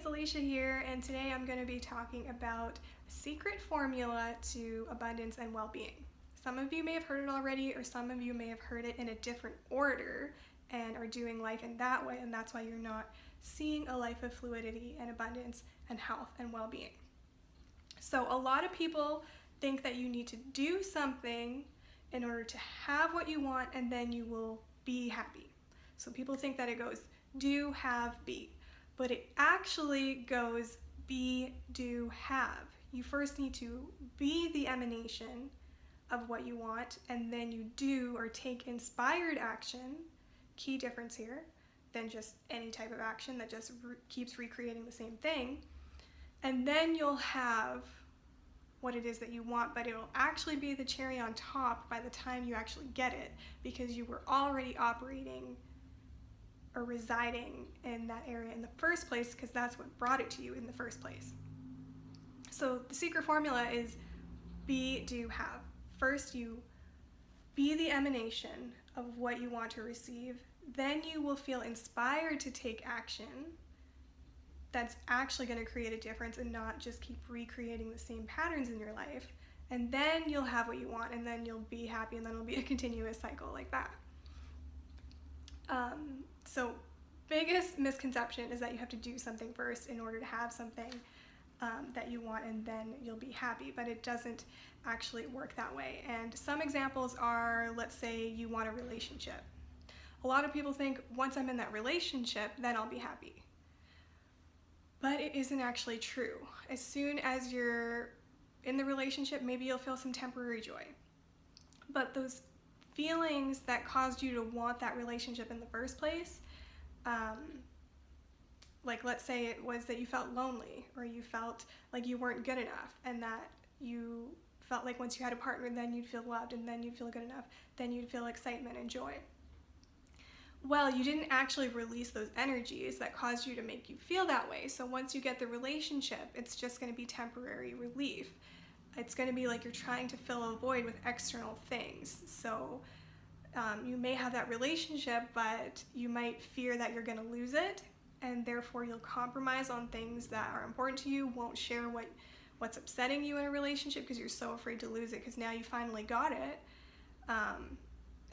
it's Alicia here, and today I'm going to be talking about a secret formula to abundance and well-being. Some of you may have heard it already, or some of you may have heard it in a different order and are doing life in that way, and that's why you're not seeing a life of fluidity and abundance and health and well-being. So a lot of people think that you need to do something in order to have what you want, and then you will be happy. So people think that it goes do, have, be. But it actually goes be, do, have. You first need to be the emanation of what you want, and then you do or take inspired action, key difference here, than just any type of action that just keeps recreating the same thing. And then you'll have what it is that you want, but it'll actually be the cherry on top by the time you actually get it, because you were already operating or residing in that area in the first place, because that's what brought it to you in the first place. So the secret formula is be, do, have. First, you be the emanation of what you want to receive. Then you will feel inspired to take action that's actually going to create a difference and not just keep recreating the same patterns in your life. And then you'll have what you want, and then you'll be happy, and then it'll be a continuous cycle like that. So biggest misconception is that you have to do something first in order to have something that you want, and then you'll be happy, but it doesn't actually work that way. And some examples are, let's say you want a relationship. A lot of people think once I'm in that relationship, then I'll be happy. But it isn't actually true. As soon as you're in the relationship, maybe you'll feel some temporary joy. But those feelings that caused you to want that relationship in the first place, like let's say it was that you felt lonely, or you felt like you weren't good enough, and that you felt like once you had a partner, then you'd feel loved, and then you'd feel good enough, then you'd feel excitement and joy. Well, you didn't actually release those energies that caused you to make you feel that way. So once you get the relationship, it's just going to be temporary relief. It's going to be like you're trying to fill a void with external things. So you may have that relationship, but you might fear that you're going to lose it, and therefore you'll compromise on things that are important to you, won't share what's upsetting you in a relationship because you're so afraid to lose it, because now you finally got it,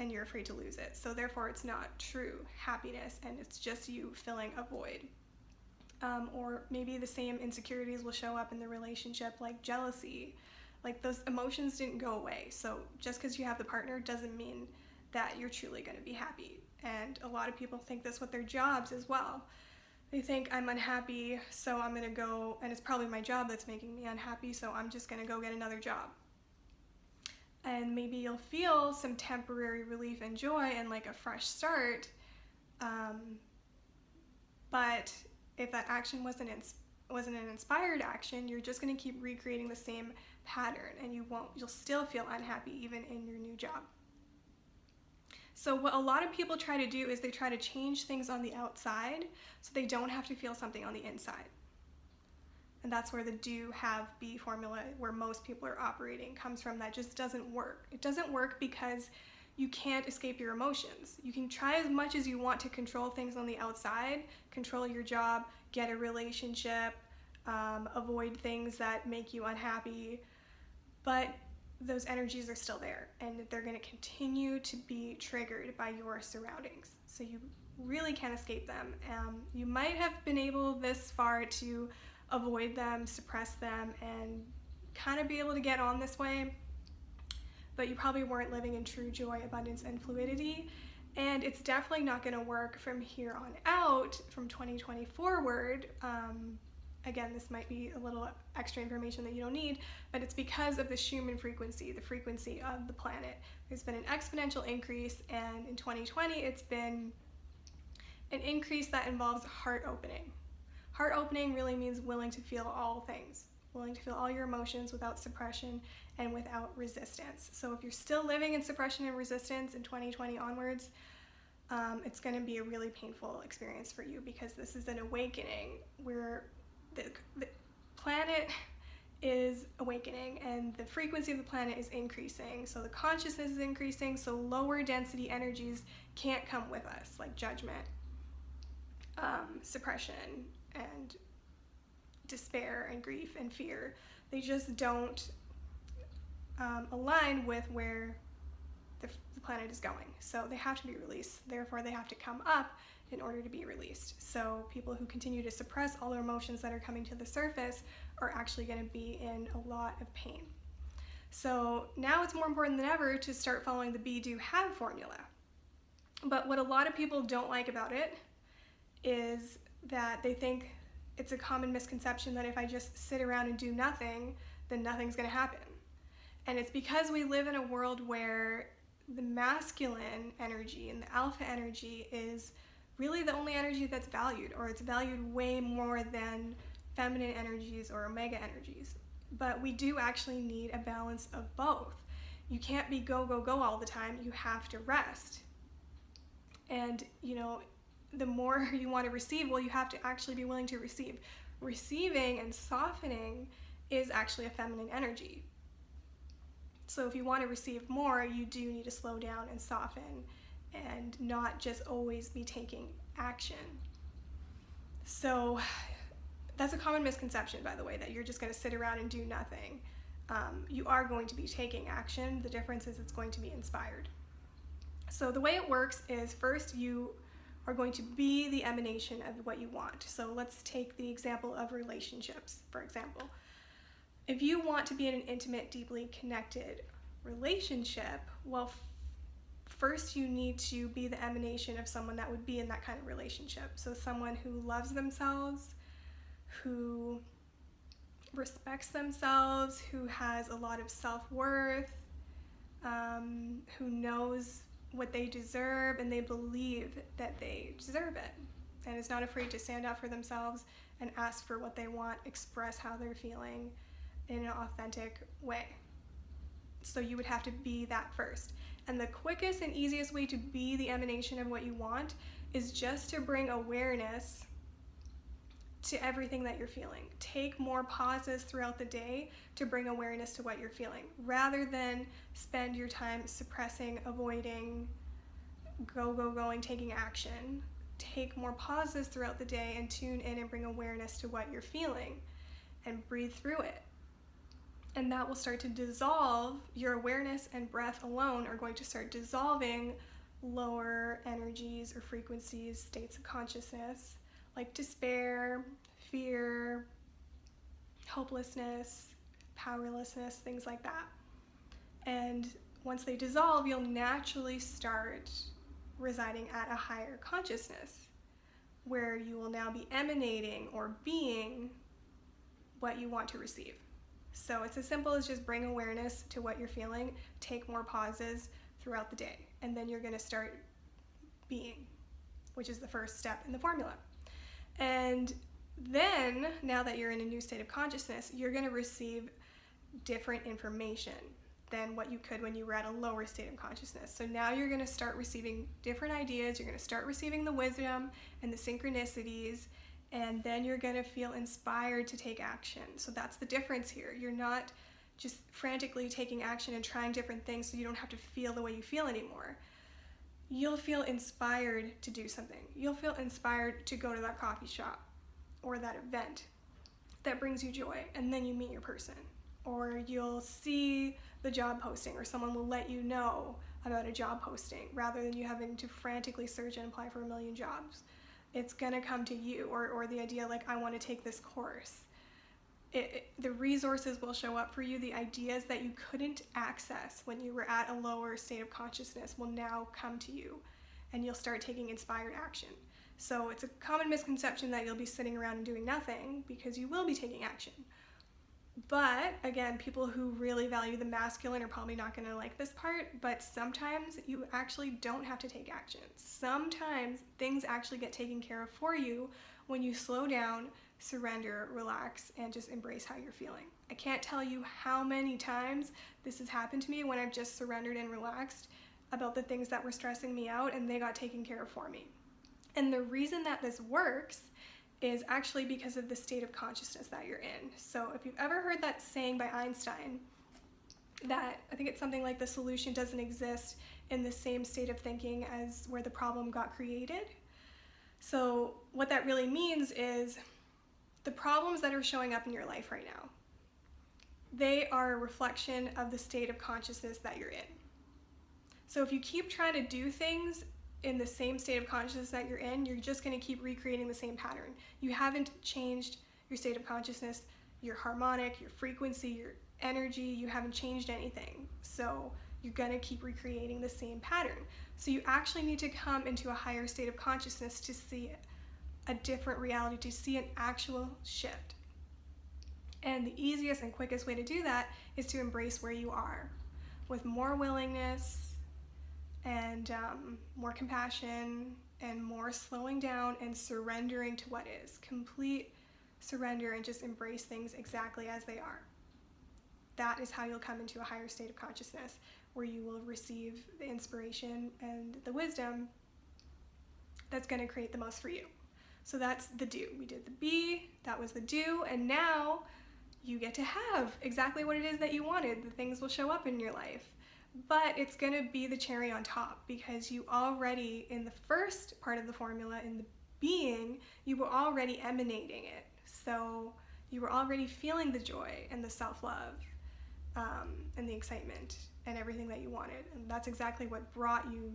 and you're afraid to lose it. So therefore it's not true happiness, and it's just you filling a void. Or maybe the same insecurities will show up in the relationship, like jealousy. Like those emotions didn't go away. So just because you have the partner doesn't mean that you're truly going to be happy. And a lot of people think this with their jobs as well. They think, I'm unhappy, so I'm going to go, and it's probably my job that's making me unhappy, so I'm just going to go get another job. And maybe you'll feel some temporary relief and joy and like a fresh start, but if that action wasn't an inspired action, you're just going to keep recreating the same pattern, and you'll still feel unhappy even in your new job. So what a lot of people try to do is they try to change things on the outside so they don't have to feel something on the inside. And that's where the do, have, be formula, where most people are operating, comes from. That just doesn't work. It doesn't work because you can't escape your emotions. You can try as much as you want to control things on the outside, control your job, get a relationship, avoid things that make you unhappy, but those energies are still there, and they're going to continue to be triggered by your surroundings. So you really can't escape them. You might have been able this far to avoid them, suppress them, and kind of be able to get on this way, but you probably weren't living in true joy, abundance, and fluidity. And it's definitely not going to work from here on out, from 2020 forward. Again, this might be a little extra information that you don't need, but it's because of the Schumann frequency, the frequency of the planet. There's been an exponential increase, and in 2020 it's been an increase that involves heart opening. Heart opening really means willing to feel all things, willing to feel all your emotions without suppression and without resistance. So if you're still living in suppression and resistance in 2020 onwards, it's going to be a really painful experience for you, because this is an awakening where the planet is awakening and the frequency of the planet is increasing. So the consciousness is increasing, so lower density energies can't come with us, like judgment, suppression, and despair and grief and fear. They just don't align with where the planet is going. So they have to be released. Therefore, they have to come up in order to be released. So people who continue to suppress all their emotions that are coming to the surface are actually going to be in a lot of pain. So now it's more important than ever to start following the be, do, have formula. But what a lot of people don't like about it is that they think it's a common misconception that if I just sit around and do nothing, then nothing's going to happen. And it's because we live in a world where the masculine energy and the alpha energy is really the only energy that's valued, or it's valued way more than feminine energies or omega energies. But we do actually need a balance of both. You can't be go, go, go all the time. You have to rest. And, the more you want to receive, well, you have to actually be willing to receive. Receiving and softening is actually a feminine energy. So if you want to receive more, you do need to slow down and soften and not just always be taking action. So that's a common misconception, by the way, that you're just going to sit around and do nothing. You are going to be taking action. The difference is it's going to be inspired. So the way it works is first you are going to be the emanation of what you want. So let's take the example of relationships, for example. If you want to be in an intimate, deeply connected relationship, well, first you need to be the emanation of someone that would be in that kind of relationship. So someone who loves themselves, who respects themselves, who has a lot of self-worth, who knows what they deserve and they believe that they deserve it, and is not afraid to stand up for themselves and ask for what they want, express how they're feeling in an authentic way. So you would have to be that first. And the quickest and easiest way to be the emanation of what you want is just to bring awareness to everything that you're feeling. Take more pauses throughout the day to bring awareness to what you're feeling, rather than spend your time suppressing, avoiding, going, taking action. Take more pauses throughout the day and tune in and bring awareness to what you're feeling and breathe through it. And that will start to dissolve. Your awareness and breath alone are going to start dissolving lower energies or frequencies, states of consciousness, like despair, fear, hopelessness, powerlessness, things like that. And once they dissolve, you'll naturally start residing at a higher consciousness, where you will now be emanating or being what you want to receive. So it's as simple as just bring awareness to what you're feeling, take more pauses throughout the day, and then you're going to start being, which is the first step in the formula. And then, now that you're in a new state of consciousness, you're going to receive different information than what you could when you were at a lower state of consciousness. So now you're going to start receiving different ideas, you're going to start receiving the wisdom and the synchronicities, and then you're going to feel inspired to take action. So that's the difference here. You're not just frantically taking action and trying different things so you don't have to feel the way you feel anymore. You'll feel inspired to do something. You'll feel inspired to go to that coffee shop or that event that brings you joy, and then you meet your person. Or you'll see the job posting, or someone will let you know about a job posting rather than you having to frantically search and apply for a million jobs. It's gonna come to you, or the idea like, I want to take this course. The resources will show up for you. The ideas that you couldn't access when you were at a lower state of consciousness will now come to you, and you'll start taking inspired action. So it's a common misconception that you'll be sitting around and doing nothing, because you will be taking action. But again, people who really value the masculine are probably not going to like this part, but sometimes you actually don't have to take action. Sometimes things actually get taken care of for you when you slow down, surrender, relax, and just embrace how you're feeling. I can't tell you how many times this has happened to me when I've just surrendered and relaxed about the things that were stressing me out, and they got taken care of for me. And the reason that this works is actually because of the state of consciousness that you're in. So if you've ever heard that saying by Einstein, that I think it's something like the solution doesn't exist in the same state of thinking as where the problem got created. So what that really means is the problems that are showing up in your life right now, they are a reflection of the state of consciousness that you're in. So if you keep trying to do things in the same state of consciousness that you're in, you're just going to keep recreating the same pattern. You haven't changed your state of consciousness, your harmonic, your frequency, your energy. You haven't changed anything. So you're going to keep recreating the same pattern. So you actually need to come into a higher state of consciousness to see a different reality, to see an actual shift. And the easiest and quickest way to do that is to embrace where you are with more willingness and more compassion and more slowing down and surrendering to what is. Complete surrender and just embrace things exactly as they are. That is how you'll come into a higher state of consciousness where you will receive the inspiration and the wisdom that's going to create the most for you. So that's the do. We did the be, that was the do, and now you get to have exactly what it is that you wanted. The things will show up in your life. But it's going to be the cherry on top because you already, in the first part of the formula, in the being, you were already emanating it. So you were already feeling the joy and the self-love and the excitement and everything that you wanted. And that's exactly what brought you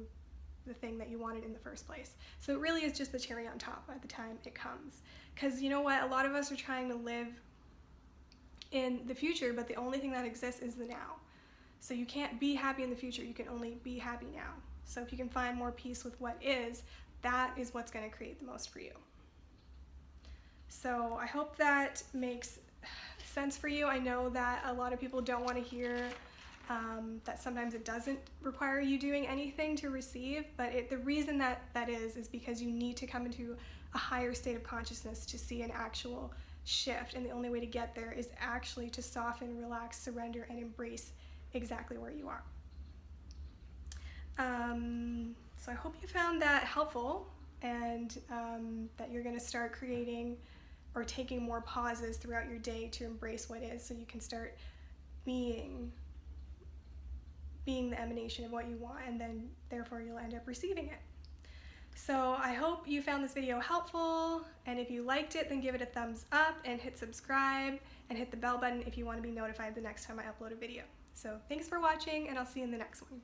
the thing that you wanted in the first place. So it really is just the cherry on top by the time it comes. Because you know what? A lot of us are trying to live in the future, but the only thing that exists is the now. So you can't be happy in the future, you can only be happy now. So if you can find more peace with what is, that is what's going to create the most for you. So I hope that makes sense for you. I know that a lot of people don't want to hear that sometimes it doesn't require you doing anything to receive, but the reason that is because you need to come into a higher state of consciousness to see an actual shift, and the only way to get there is actually to soften, relax, surrender, and embrace exactly where you are. So I hope you found that helpful, and that you're going to start creating or taking more pauses throughout your day to embrace what is, so you can start being the emanation of what you want, and then therefore you'll end up receiving it. So I hope you found this video helpful, and if you liked it, then give it a thumbs up and hit subscribe and hit the bell button if you want to be notified the next time I upload a video. So thanks for watching, and I'll see you in the next one.